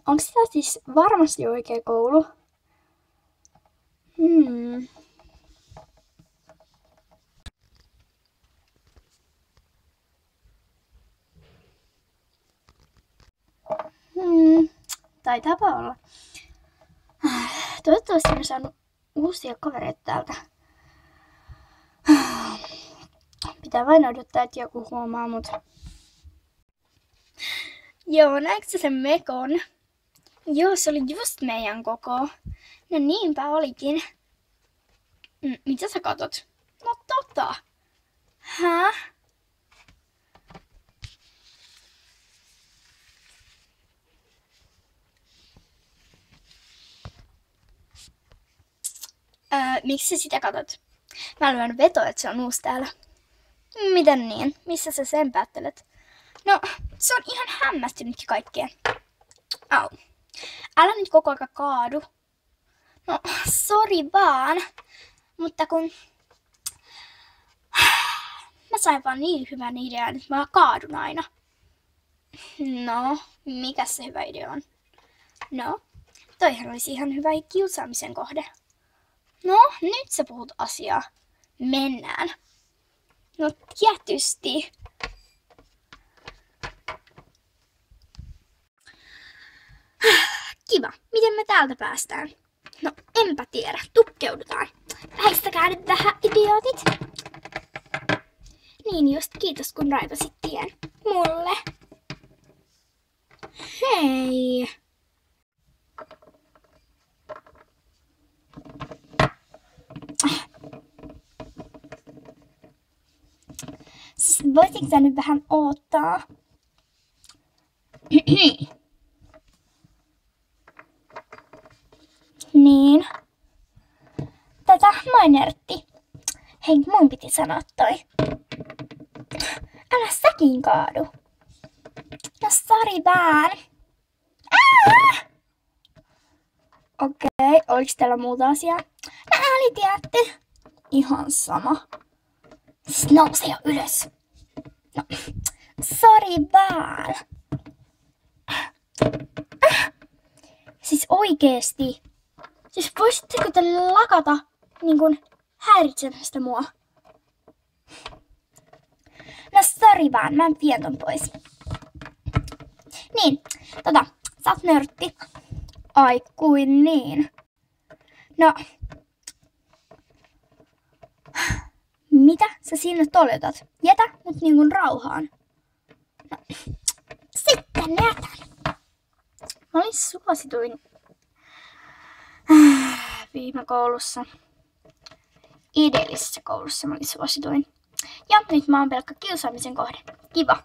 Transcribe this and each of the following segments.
Onko tämä siis varmasti oikea koulu? Taitaapa olla. Toivottavasti mä saan uusia kavereita täältä. Pitää vain odottaa, että joku huomaa mut. Joo, näetkö sen mekon? Joo, se oli just meidän koko. No niinpä olikin. Mitä sä katot? No tota. Häh? Miksi sä sitä katot? Mä lyön vetoa, että se on uusi täällä. Miten niin? Missä sä sen päättelet? No, se on ihan hämmästynytkin kaikkeen. Au. Älä nyt koko ajan kaadu. No, sori vaan. Mutta kun... Mä sain vaan niin hyvän idean, että mä kaadun aina. No, mikä se hyvä idea on? No, toihan olisi ihan hyvä kiusaamisen kohde. No, nyt sä puhut asiaa. Mennään. No, tietysti. Kiva. Miten me täältä päästään? No, enpä tiedä. Tukkeudutaan. Väistäkää nyt vähän, idiootit. Niin just, kiitos kun raivasit tien. Mulle. Hei. Voisitko sä nyt vähän odottaa? Niin. Tätä moi nörtti. Hei, mun piti sanoa toi. Älä säkin kaadu. No sori vaan. Okei, oliks täällä muuta asiaa? No ääli tiedätte. Ihan sama. Siis nouse jo ylös. No, sori vaan. Siis oikeesti. Siis voisitteko te lakata niinkun häiritsemästä mua? No sori vaan, mä vien ton pois. Niin, sä oot nörtti. Ai kuin niin. No. Mitä sä sinne toljotat? Jätä mut niinkun rauhaan. No. Sitten jätän. Mä olin suosituin viime koulussa. Edellisessä koulussa mä olin suosituin. Ja nyt mä oon pelkkä kiusaamisen kohde. Kiva.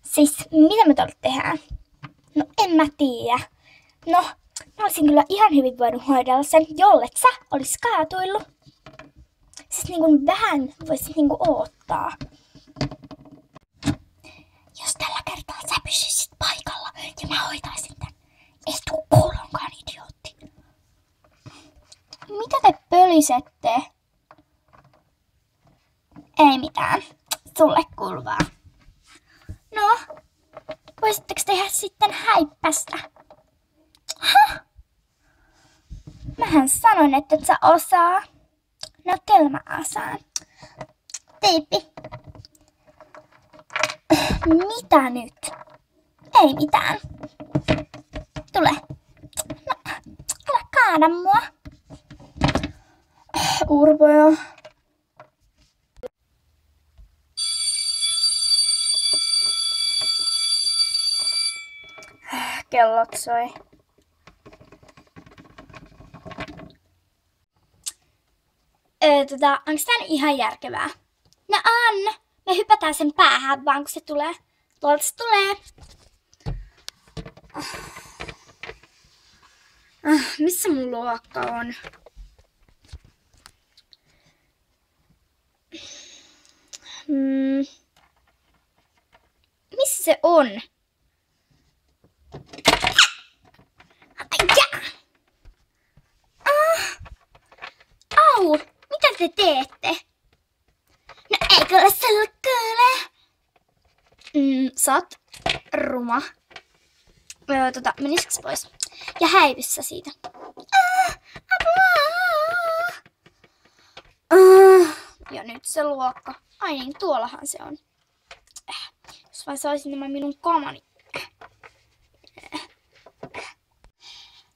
Siis mitä me tuolla tehdään? No en mä tiedä. No, mä olisin kyllä ihan hyvin voinut hoidella sen, jollet sä olis kaatuillut. Siis niinkun vähän voisit niinkun oottaa. Jos tällä kertaa sä pysyisit paikalla ja mä hoitaisin tän. Ei tuu kuulonkaan, idiootti. Mitä te pölisette? Ei mitään. Sulle kuuluvaa. No, voisitteko tehdä sitten häippästä? Hah? Mähän sanoin, että et sä osaa. No kyllä mä osaan. Teipi. Mitä nyt? Ei mitään. Tule. No, älä kaada mua. Urpoja. Kellot soi. Onks tän ihan järkevää? No on. Me hypätään sen päähän vaan kun se tulee. Tuolta se tulee. Missä mun luokka on? Missä se on? Au! Mitä te teette? No eikö ole sulle kuule? Sä oot ruma. Menisikö pois? Ja häivyssä siitä. Ja nyt se luokka. Ai niin, tuollahan se on. Jos vai saisin nämä minun kamani.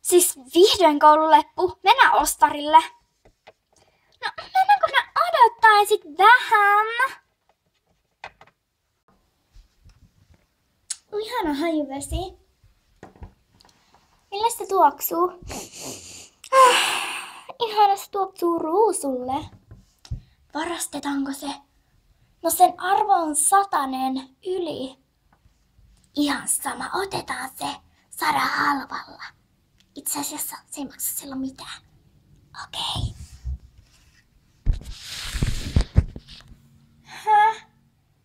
Siis vihdoin koululeppu. Mennään ostarille. No, mennäänkö ne odottaisit vähän? Ihana hajuvesi. Millä se tuoksuu? Ihana se tuoksuu ruusulle. Varastetaanko se? No sen arvo on 100 yli. Ihan sama, otetaan se 100 halvalla. Itse asiassa se ei maksa silloin mitään. Okei.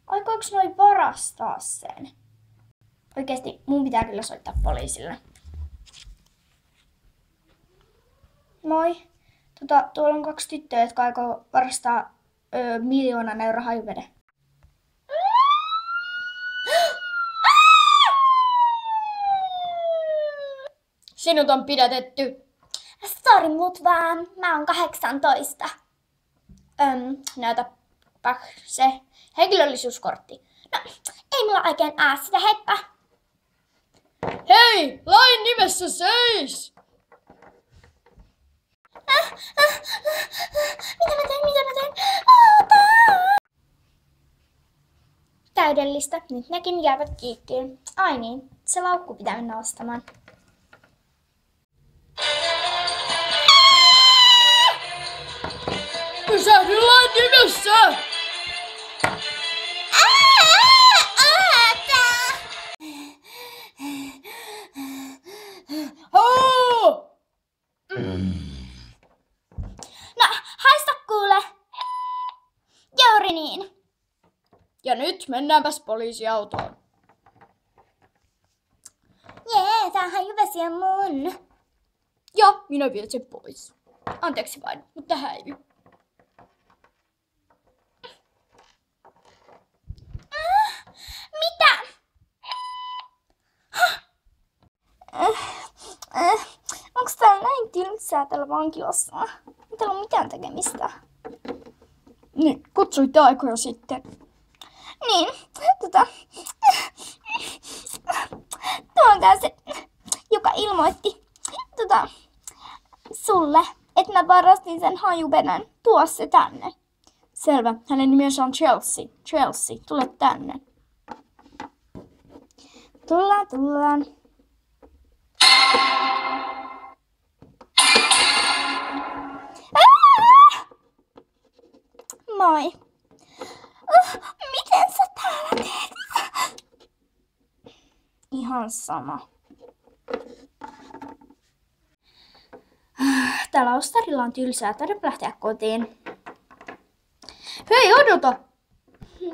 Aikoinko noi varastaa sen? Oikeesti mun pitää kyllä soittaa poliisille. Moi. Tuolla on 2 tyttöä, jotka aikoo varastaa 1 000 000 € hajuveden. Sinut on pidätetty. Sori mut vaan, mä oon 18. Näytäpä se henkilöllisyyskortti. No, ei mulla oikein sitä, heippa. Hei, lain nimessä seis! Mitä mä teen? Täydellistä. Nyt nekin jäävät kiikkiin. Ai niin, se laukku pitää mennä ostamaan. Pysähdy lain nimessä! No, haista kuule. Juuri niin. Ja nyt mennäänpäs poliisiautoon. Jee, tää hajuvesi on mun. Ja minä vien sen pois. Anteeksi vain, mutta häivy. Mitä? Onks täällä näin tylsää täällä vankilassa? Ei täällä ole mitään tekemistä. Niin, kutsuitte aikoja sitten. Niin, tuo on tää se, joka ilmoitti sulle, että mä varastin sen hajuveden. Tuo se tänne. Selvä, hänen nimensä on Chelsea. Chelsea, tule tänne. Tullaan. Moi. Miten sä täällä teet? Ihan sama. Täällä ostarilla on tylsää, tarvitse lähteä kotiin. Hei, odota!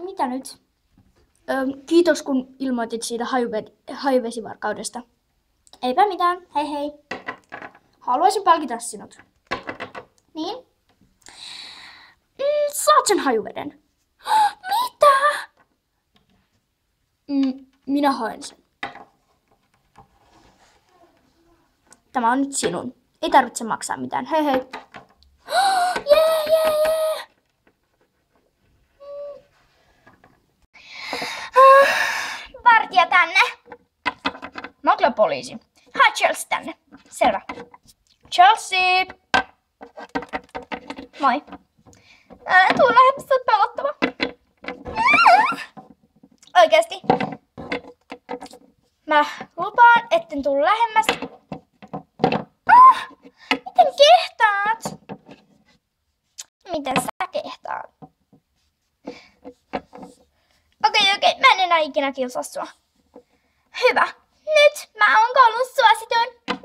Mitä nyt? Kiitos kun ilmoitit siitä hajuvesivarkaudesta. Eipä mitään, hei hei. Haluaisin palkita sinut. Niin? Saat sen hajuveden. Mitä? Minä haen sen. Tämä on nyt sinun. Ei tarvitse maksaa mitään. Hei hei. Jee. Vartija tänne. Mä oon kyllä poliisi. Hae Chelsea tänne. Selvä. Chelsea! Moi. Älä tuu lähemmäs, sä oot pelottava. Oikeesti. Mä lupaan, etten tuu lähemmäs. Miten kehtaat? Miten sä kehtaat? Okei, mä en enää ikinä kiusaa sua. Hyvä. Nyt mä oon koulun suositun.